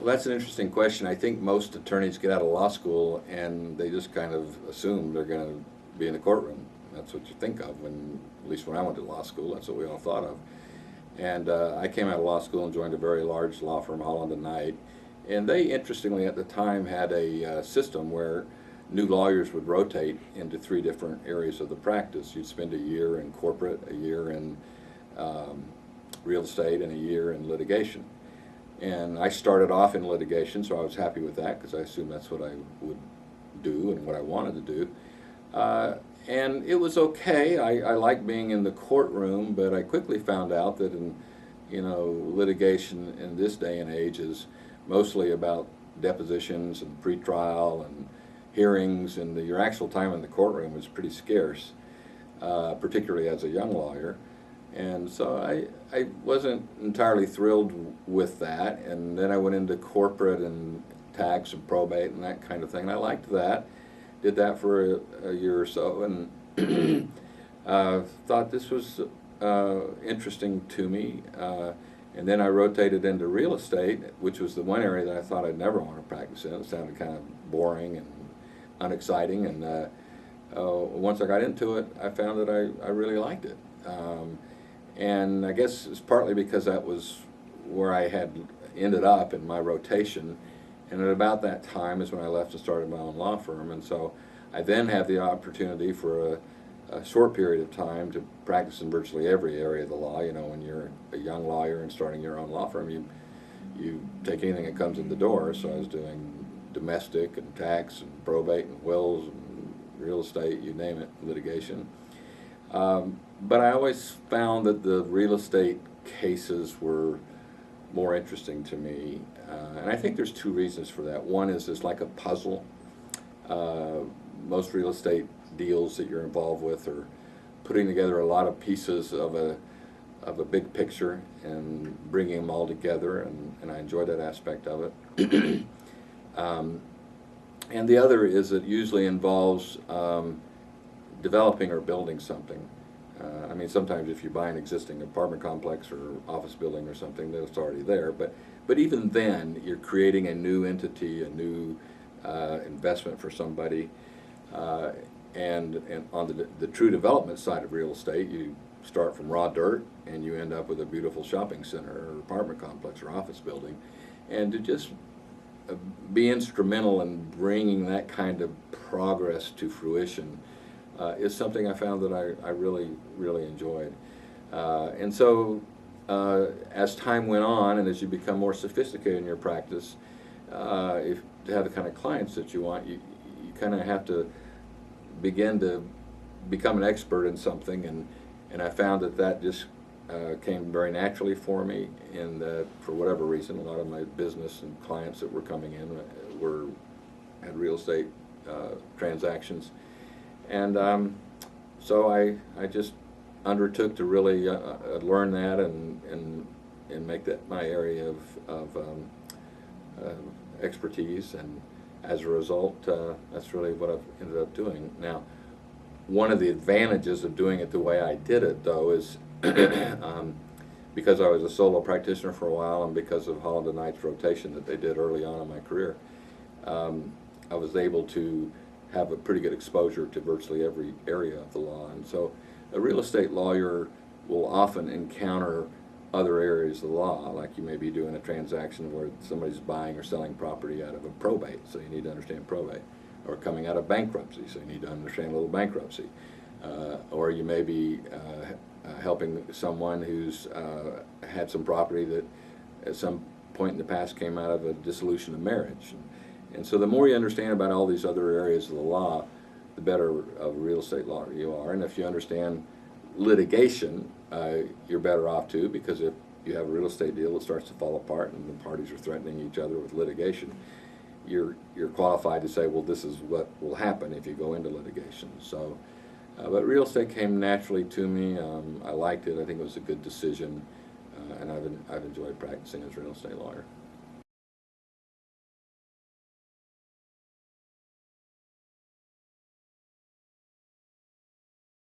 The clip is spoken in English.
Well, that's an interesting question. I think most attorneys get out of law school and they just kind of assume they're going to be in the courtroom. That's what you think of when, at least when I went to law school, that's what we all thought of. And I came out of law school and joined a very large law firm, Holland and Knight. And they, interestingly, at the time had a system where new lawyers would rotate into 3 different areas of the practice. You'd spend a year in corporate, a year in real estate, and a year in litigation. And I started off in litigation, so I was happy with that because I assumed that's what I would do and what I wanted to do. And it was okay. I liked being in the courtroom, but I quickly found out that litigation in this day and age is mostly about depositions and pretrial and hearings, and your actual time in the courtroom is pretty scarce, particularly as a young lawyer. And so I wasn't entirely thrilled with that, and then I went into corporate and tax and probate and that kind of thing. And I liked that. Did that for a year or so, and thought this was interesting to me. And then I rotated into real estate, which was the one area that I thought I'd never want to practice in. It sounded kind of boring and unexciting, and once I got into it, I found that I really liked it. And I guess it's partly because that was where I had ended up in my rotation, and at about that time is when I left and started my own law firm. And so I then had the opportunity for a short period of time to practice in virtually every area of the law. You know, when you're a young lawyer and starting your own law firm, you take anything that comes in the door. So I was doing domestic and tax and probate and wills and real estate, you name it, litigation. But I always found that the real estate cases were more interesting to me, and I think there's 2 reasons for that. One is it's like a puzzle. Most real estate deals that you're involved with are putting together a lot of pieces of a big picture and bringing them all together, and I enjoy that aspect of it. And the other is it usually involves developing or building something. I mean, sometimes if you buy an existing apartment complex or office building or something, that's already there. But even then, you're creating a new entity, a new investment for somebody. And on the true development side of real estate, you start from raw dirt and you end up with a beautiful shopping center or apartment complex or office building. And to just be instrumental in bringing that kind of progress to fruition is something I found that I really, really enjoyed. And so as time went on and as you become more sophisticated in your practice, to have the kind of clients that you want, you kind of have to begin to become an expert in something, and I found that just came very naturally for me, and for whatever reason, a lot of my business and clients that were coming in had real estate transactions. And so I just undertook to really learn that and make that my area of expertise, and as a result, that's really what I've ended up doing. Now, one of the advantages of doing it the way I did it, though, is because I was a solo practitioner for a while, and because of Holland and Knight's rotation that they did early on in my career, I was able to have a pretty good exposure to virtually every area of the law. And so a real estate lawyer will often encounter other areas of the law, like you may be doing a transaction where somebody's buying or selling property out of a probate, so you need to understand probate, or coming out of bankruptcy, so you need to understand a little bankruptcy, or you may be helping someone who's had some property that at some point in the past came out of a dissolution of marriage. And so the more you understand about all these other areas of the law, the better of a real estate lawyer you are. And if you understand litigation, you're better off too, because if you have a real estate deal that starts to fall apart and the parties are threatening each other with litigation, you're qualified to say, well, this is what will happen if you go into litigation. So, but real estate came naturally to me. I liked it. I think it was a good decision, and I've enjoyed practicing as a real estate lawyer.